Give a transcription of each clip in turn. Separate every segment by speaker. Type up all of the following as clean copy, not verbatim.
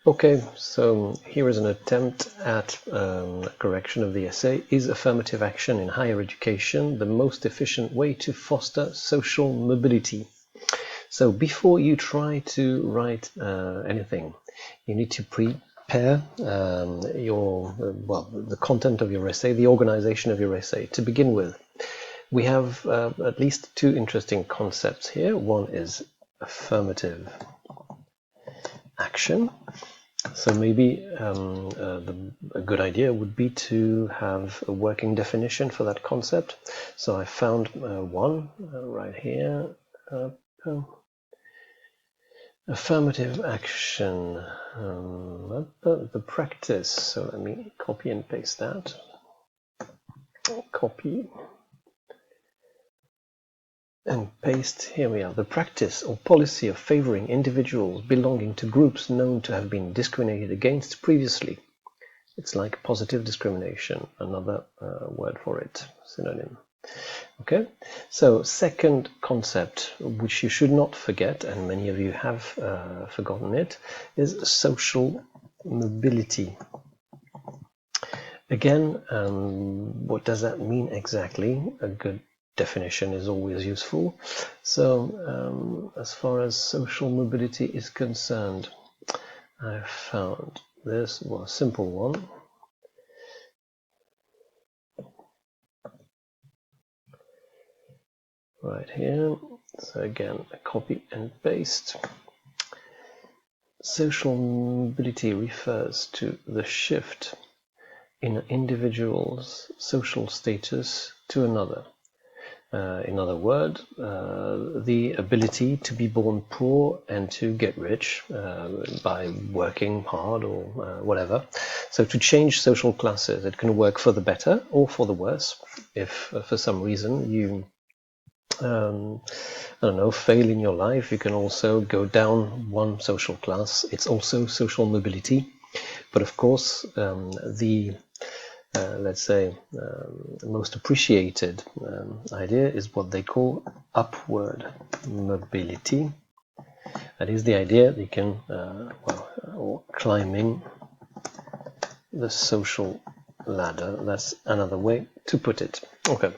Speaker 1: Okay, so here is an attempt at a correction of the essay. Is affirmative action in higher education the most efficient way to foster social mobility? So before you try to write anything, you need to prepare the content of your essay, the organization of your essay. To begin with, we have at least two interesting concepts here. One is affirmative action. So maybe a good idea would be to have a working definition for that concept. So I found one right here. Affirmative action, the practice. So let me copy and paste that. Copy and paste. Here we are. The practice or policy of favoring individuals belonging to groups known to have been discriminated against previously. It's like positive discrimination, another word for it, synonym. Okay, so second concept, which you should not forget, and many of you have forgotten it, is social mobility. Again, what does that mean exactly? A good definition is always useful. So as far as social mobility is concerned, I found this was a simple one. Right here. So again, a copy and paste. Social mobility refers to the shift in an individual's social status to another. In other words, the ability to be born poor and to get rich by working hard or whatever. So to change social classes, it can work for the better or for the worse. If for some reason you I don't know, fail in your life, you can also go down one social class. It's also social mobility. But of course, let's say, most appreciated idea is what they call upward mobility. That is the idea that you can, or climbing the social ladder. That's another way to put it. Okay.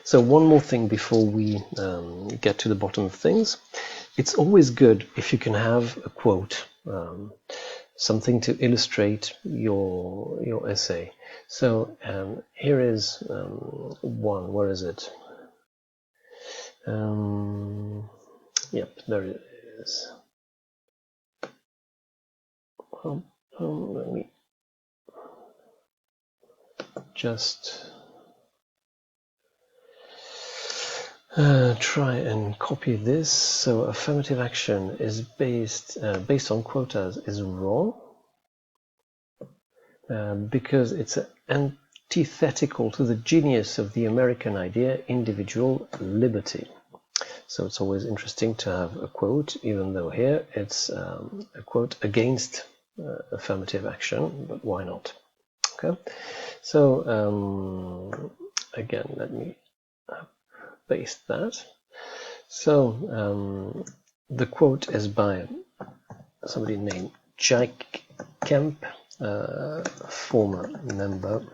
Speaker 1: So one more thing before we get to the bottom of things. It's always good if you can have a quote, something to illustrate your essay. So here is one. Where is it? Yep, there it is. Let me just try and copy this. So affirmative action is based on quotas is wrong because it's antithetical to the genius of the American idea, individual liberty. So it's always interesting to have a quote, even though here it's a quote against affirmative action, but why not? Okay, so again, let me paste that. So the quote is by somebody named Jack Kemp, former member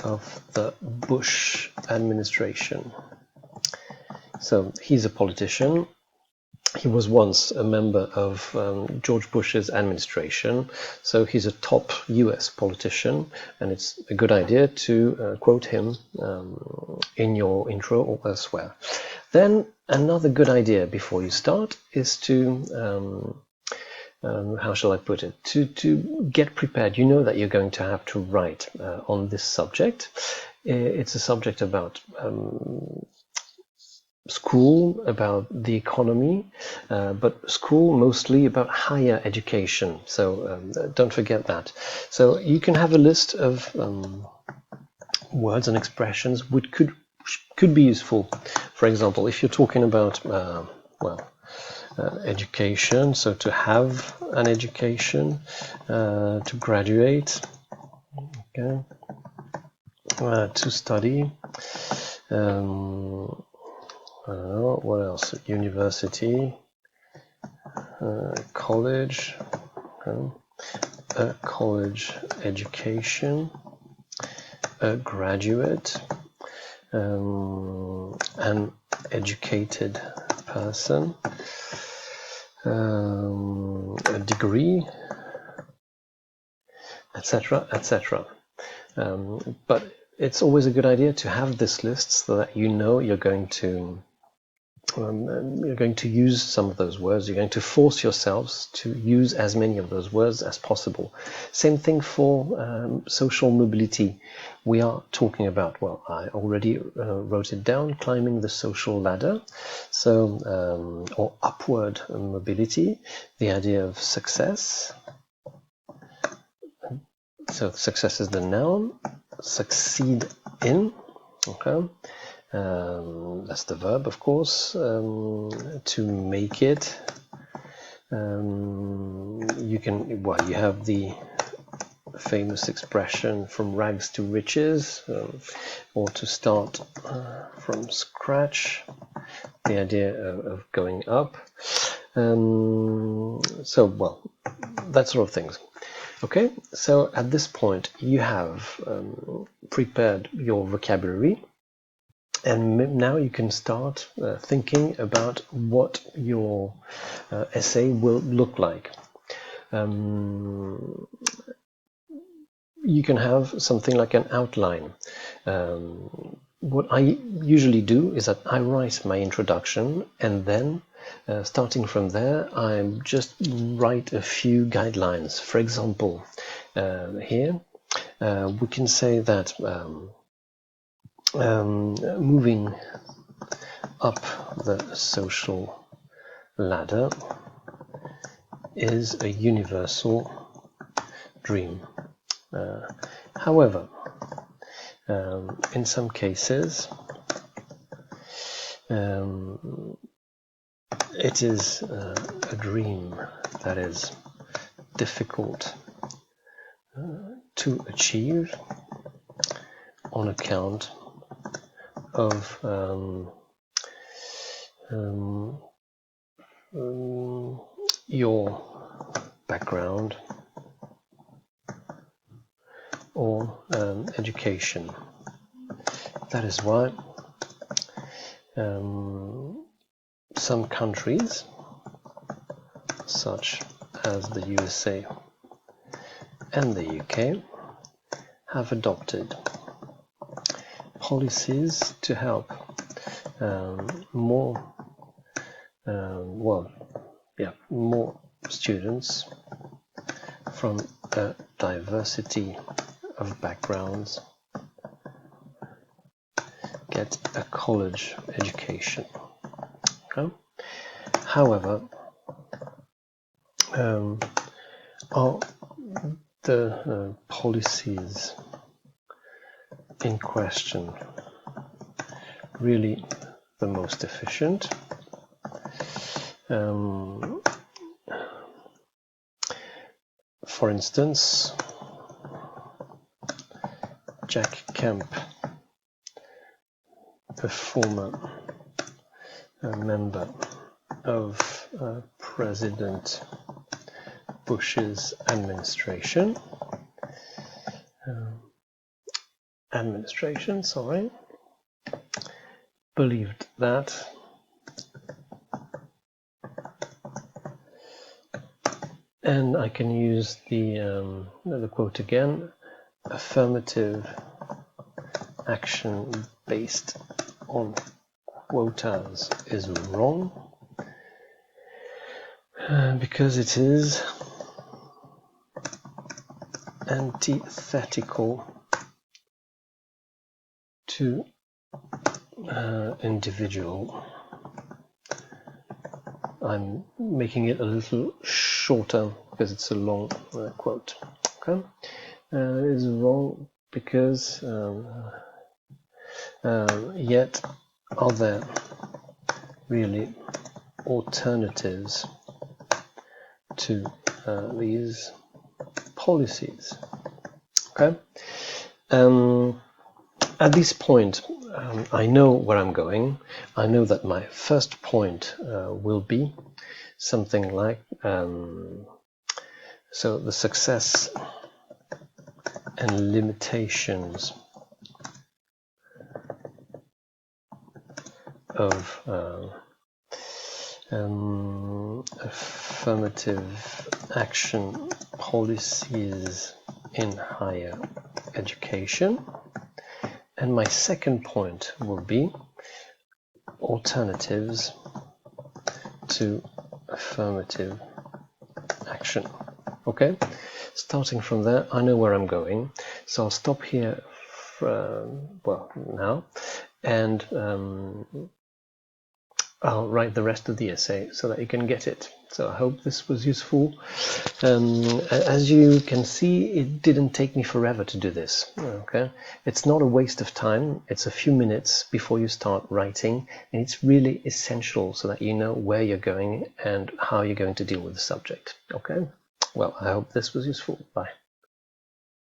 Speaker 1: of the Bush administration. So he's a politician. He was once a member of George Bush's administration, so he's a top US politician, and it's a good idea to quote him in your intro or elsewhere. Then another good idea before you start is to, how shall I put it, to get prepared. You know that you're going to have to write on this subject. It's a subject about school, about the economy, but school mostly about higher education. So don't forget that. So you can have a list of words and expressions which could be useful. For example, if you're talking about education, so to have an education, to graduate, okay, to study. I don't know, what else? University, college, a college education, a graduate, an educated person, a degree, etc., etc. But it's always a good idea to have this list so that you know you're going to use some of those words. You're going to force yourselves to use as many of those words as possible. Same thing for social mobility. We are talking about, well, I already wrote it down, climbing the social ladder, so or upward mobility, the idea of success. So success is the noun, succeed in, okay. That's the verb, of course. To make it, you have the famous expression from rags to riches, or to start from scratch, the idea of going up. So, well, that sort of things. Okay, so at this point you have prepared your vocabulary, and now you can start thinking about what your essay will look like. You can have something like an outline. What I usually do is that I write my introduction, and then starting from there, I just write a few guidelines. For example, here we can say that moving up the social ladder is a universal dream. However, in some cases, it is a dream that is difficult to achieve on account of your background or education. That is why some countries, such as the USA and the UK, have adopted policies to help more students from a diversity of backgrounds get a college education. Okay? However, are the policies in question really the most efficient? For instance, Jack Kemp, a former member of President Bush's administration, believed that and I can use the quote again, affirmative action based on quotas is wrong because it is antithetical to individual. I'm making it a little shorter because it's a long quote. Okay, it is wrong because yet are there really alternatives to these policies? Okay. At this point, I know where I'm going. I know that my first point will be something like So the success and limitations of affirmative action policies in higher education. And my second point will be alternatives to affirmative action. Okay, starting from there, I know where I'm going, so I'll stop here now, and I'll write the rest of the essay so that you can get it. So I hope this was useful. As you can see, it didn't take me forever to do this. Okay, it's not a waste of time. It's a few minutes before you start writing, and it's really essential so that you know where you're going and how you're going to deal with the subject. Okay, well, I hope this was useful. Bye.